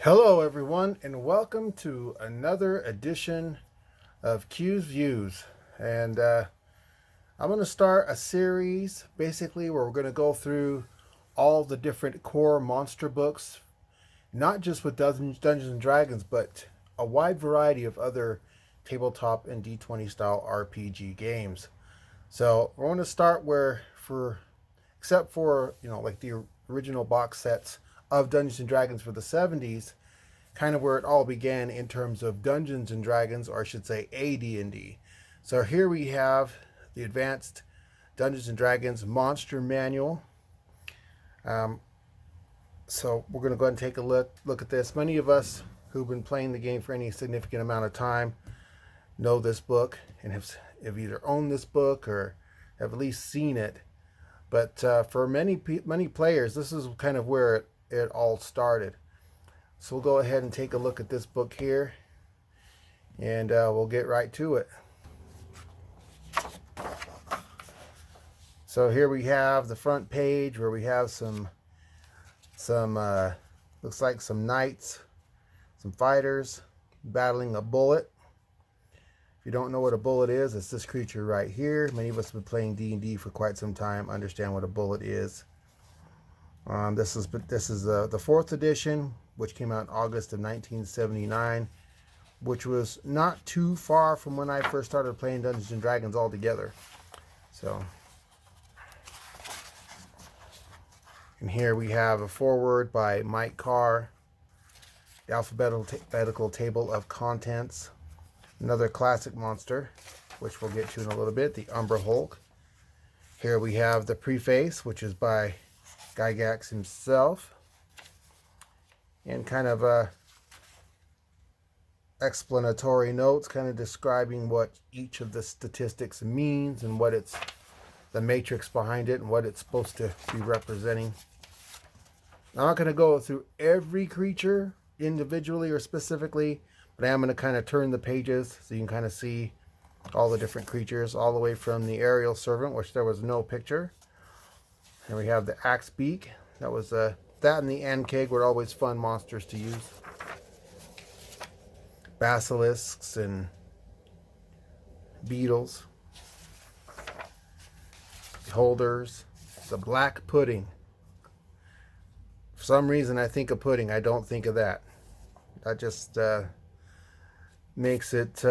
Hello, everyone, and welcome to another edition of Q's Views. And I'm going to start a series basically where we're going to go through all the different core monster books, not just with Dungeons and Dragons, but a wide variety of other tabletop and D20 style RPG games. So we're going to start except for, like the original box sets of Dungeons and Dragons for the 70s, kind of where it all began in terms of Dungeons and Dragons, or I should say AD&D. So here we have the Advanced Dungeons and Dragons Monster Manual. So we're going to go ahead and take a look at this. Many of us who've been playing the game for any significant amount of time know this book and have either owned this book or have at least seen it. But for many players, this is kind of where it all started. So we'll go ahead and take a look at this book here, and we'll get right to it. So here we have the front page where we have some looks like some knights, some fighters battling a bullet. If you don't know what a bullet is, it's this creature right here. Many of us have been playing D&D for quite some time, understand what a bullet is. This is the fourth edition, which came out in August of 1979, which was not too far from when I first started playing Dungeons and Dragons altogether. So, and here we have a foreword by Mike Carr, the alphabetical table of contents, another classic monster, which we'll get to in a little bit, the Umbra Hulk. Here we have the preface, which is by Gygax himself, and kind of explanatory notes, kind of describing what each of the statistics means and what it's the matrix behind it and what it's supposed to be representing. I'm not going to go through every creature individually or specifically, but I am going to kind of turn the pages so you can kind of see all the different creatures, all the way from the aerial servant, which there was no picture. And we have the axe beak. That was that and the Ankeg were always fun monsters to use. Basilisks and beetles. Beholders. The black pudding. For some reason I think of pudding. I don't think of that. That just makes it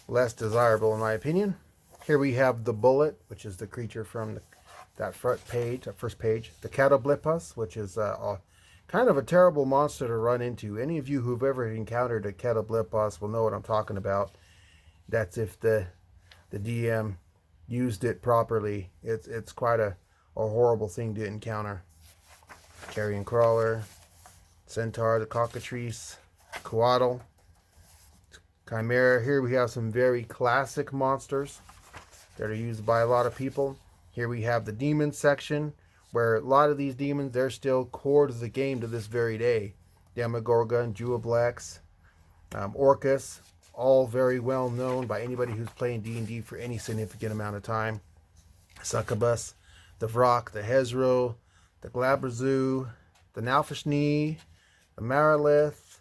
less desirable in my opinion. Here we have the bullet, which is the creature from that first page, the Catablipus, which is kind of a terrible monster to run into. Any of you who've ever encountered a Catablipus will know what I'm talking about. That's if the DM used it properly. It's quite a horrible thing to encounter. Carrion crawler, centaur, the cockatrice, coatl, chimera. Here we have some very classic monsters that are used by a lot of people. Here we have the demon section, where a lot of these demons, they're still core to the game to this very day. Demogorgon, Juoblex, Orcus, all very well known by anybody who's playing D&D for any significant amount of time. Succubus, the Vrock, the Hezro, the Glabrezu, the Nalfashni, the Marilith,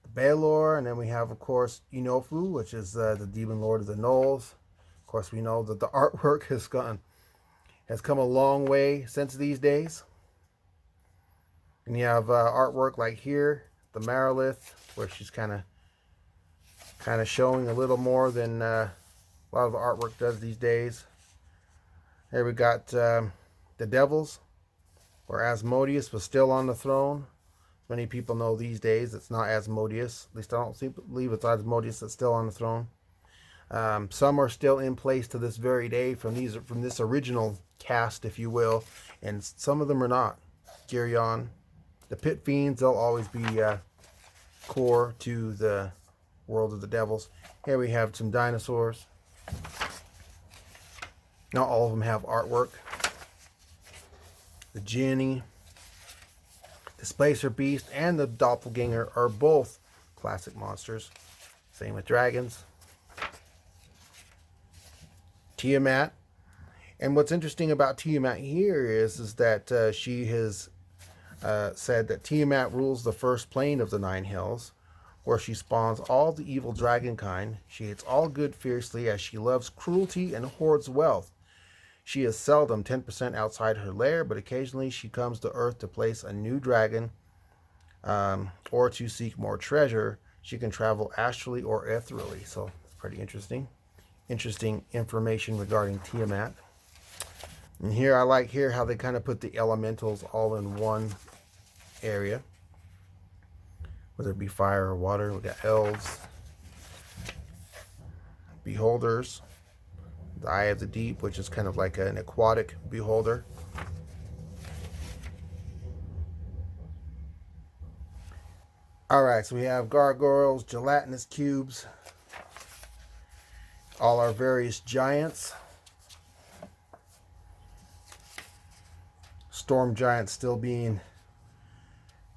the Baelor, and then we have, of course, Inofu, which is the Demon Lord of the Knolls. Of course, we know that the artwork has come a long way since these days. And you have artwork like here, the Marilith, where she's kind of showing a little more than a lot of the artwork does these days. Here we got the Devils, where Asmodeus was still on the throne. Many people know these days it's not Asmodeus. At least I don't believe it's Asmodeus that's still on the throne. Some are still in place to this very day from this original cast, if you will, and some of them are not. Geryon, the Pit Fiends, they'll always be core to the world of the Devils. Here we have some dinosaurs. Not all of them have artwork. The Jinny, the Displacer Beast, and the Doppelganger are both classic monsters. Same with dragons. Tiamat. And what's interesting about Tiamat here is that she has said that Tiamat rules the first plane of the 9 hills, where she spawns all the evil dragon kind. She hates all good fiercely, as she loves cruelty and hoards wealth. She is seldom 10% outside her lair, but occasionally she comes to Earth to place a new dragon, or to seek more treasure. She can travel astrally or ethereally, so it's pretty interesting. Interesting information regarding Tiamat. And here I like here how they kind of put the elementals all in one area, whether it be fire or water. We got elves, beholders, the eye of the deep, which is kind of like an aquatic beholder. All right, so we have gargoyles, gelatinous cubes, all our various giants. Storm giant still being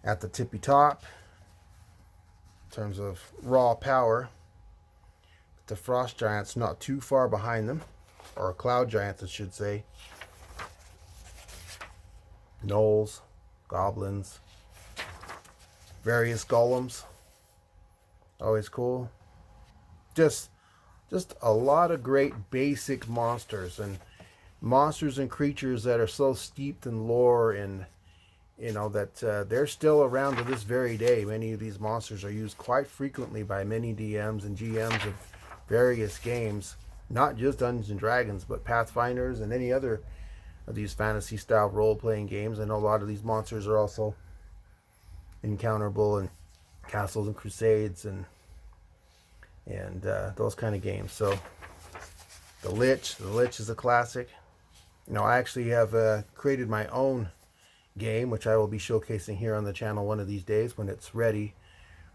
at the tippy top in terms of raw power. The frost giants not too far behind them, or cloud giants I should say. Gnolls, goblins, various golems, always cool. Just a lot of great basic monsters, and monsters and creatures that are so steeped in lore, and you know that they're still around to this very day. Many of these monsters are used quite frequently by many DMs and GMs of various games, not just Dungeons and Dragons, but Pathfinders and any other of these fantasy style role-playing games. I know a lot of these monsters are also encounterable in Castles and Crusades and those kind of games. So the Lich is a classic. You know, I actually have created my own game, which I will be showcasing here on the channel one of these days when it's ready.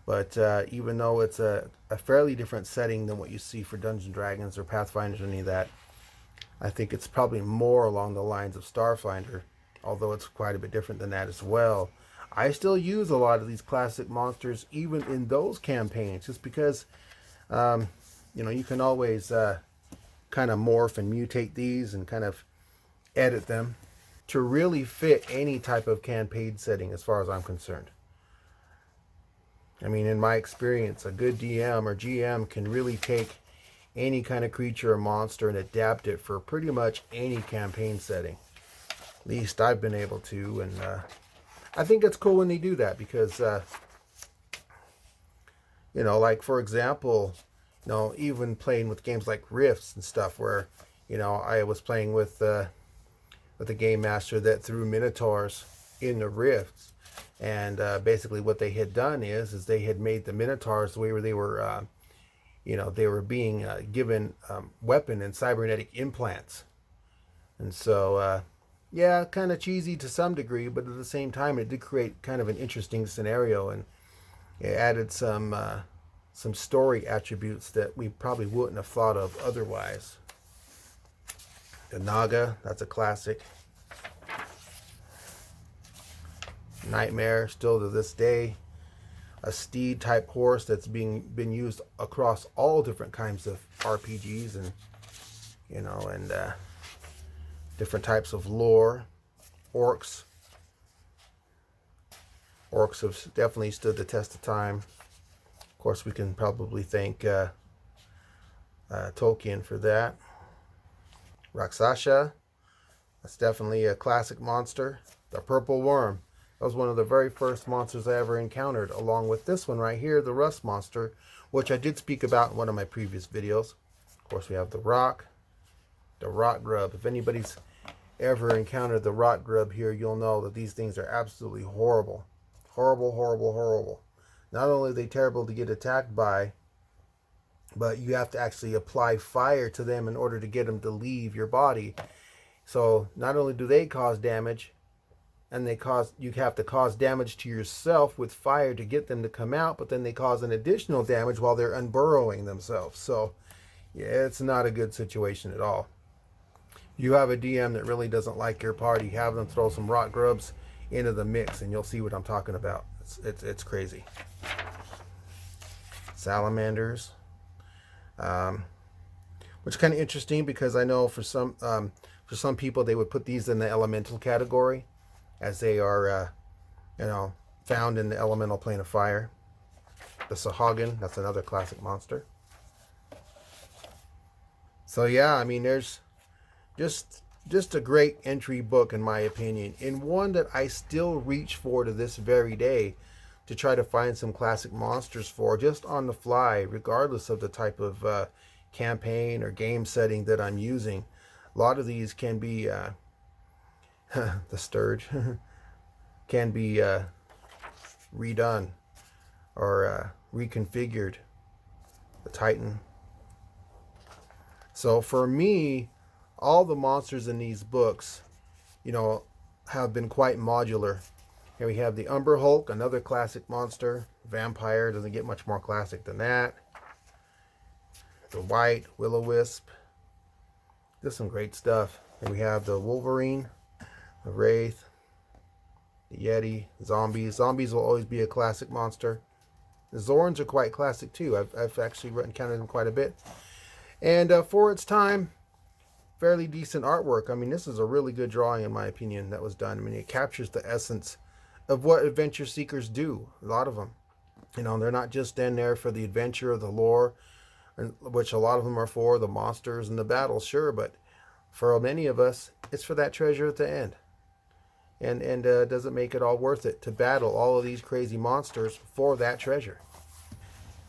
But even though it's a fairly different setting than what you see for Dungeons and Dragons or Pathfinders or any of that, I think it's probably more along the lines of Starfinder, although it's quite a bit different than that as well. I still use a lot of these classic monsters even in those campaigns, just because you know, you can always kind of morph and mutate these and kind of edit them to really fit any type of campaign setting as far as I'm concerned. I mean, in my experience, a good DM or GM can really take any kind of creature or monster and adapt it for pretty much any campaign setting. At least I've been able to, and I think it's cool when they do that, because you know, like for example, you know, even playing with games like Rifts and stuff, where you know I was playing with a game master that threw minotaurs in the Rifts. And basically what they had done is they had made the minotaurs the way where they were, you know, they were being given weapon and cybernetic implants. And so, yeah, kind of cheesy to some degree, but at the same time, it did create kind of an interesting scenario, and it added some story attributes that we probably wouldn't have thought of otherwise. The Naga, that's a classic. Nightmare, still to this day, a steed type horse that's been used across all different kinds of RPGs, and you know, and different types of lore. Orcs have definitely stood the test of time. Of course, we can probably thank Tolkien for that. Rakshasa, that's definitely a classic monster. The purple worm, that was one of the very first monsters I ever encountered, along with this one right here, the rust monster, which I did speak about in one of my previous videos. Of course, we have the rot grub. If anybody's ever encountered the rot grub here, you'll know that these things are absolutely horrible. Horrible, horrible, horrible. Not only are they terrible to get attacked by, but you have to actually apply fire to them in order to get them to leave your body. So not only do they cause damage, and you have to cause damage to yourself with fire to get them to come out, but then they cause an additional damage while they're unburrowing themselves. So yeah, it's not a good situation at all. You have a DM that really doesn't like your party, have them throw some rot grubs into the mix, and you'll see what I'm talking about. It's crazy. Salamanders, which is kind of interesting, because I know for some people they would put these in the elemental category, as they are you know, found in the elemental plane of fire. The Sahagin, that's another classic monster. So yeah, I mean, there's just a great entry book in my opinion, and one that I still reach for to this very day to try to find some classic monsters for, just on the fly, regardless of the type of campaign or game setting that I'm using. A lot of these can be the Sturge can be redone or reconfigured. The Titan. So for me, all the monsters in these books, you know, have been quite modular. Here we have the Umber Hulk, another classic monster. Vampire, doesn't get much more classic than that. The White Will-O-Wisp. Just some great stuff. Here we have the Wolverine, the Wraith, the Yeti, Zombies. Zombies will always be a classic monster. The Zorns are quite classic too. I've actually encountered them quite a bit. And for its time, fairly decent artwork. I mean, this is a really good drawing in my opinion that was done. I mean, it captures the essence of what adventure seekers do. A lot of them. You know, they're not just in there for the adventure or the lore, which a lot of them are for, the monsters and the battles, sure, but for many of us, it's for that treasure at the end. And does it make it all worth it to battle all of these crazy monsters for that treasure?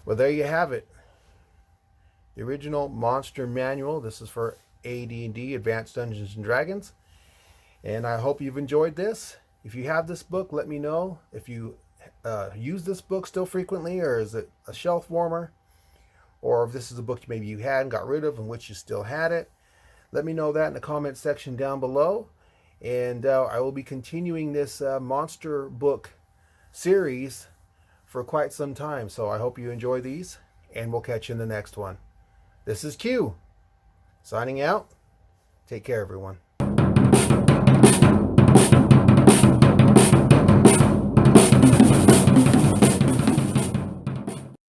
Well, there you have it. The original Monster Manual. This is for AD&D, Advanced Dungeons and Dragons. And I hope you've enjoyed this. If you have this book, let me know. If you use this book still frequently, or is it a shelf warmer? Or if this is a book maybe you had and got rid of, in which you still had it. Let me know that in the comment section down below. And I will be continuing this monster book series for quite some time. So I hope you enjoy these, and we'll catch you in the next one. This is Q, signing out. Take care, everyone.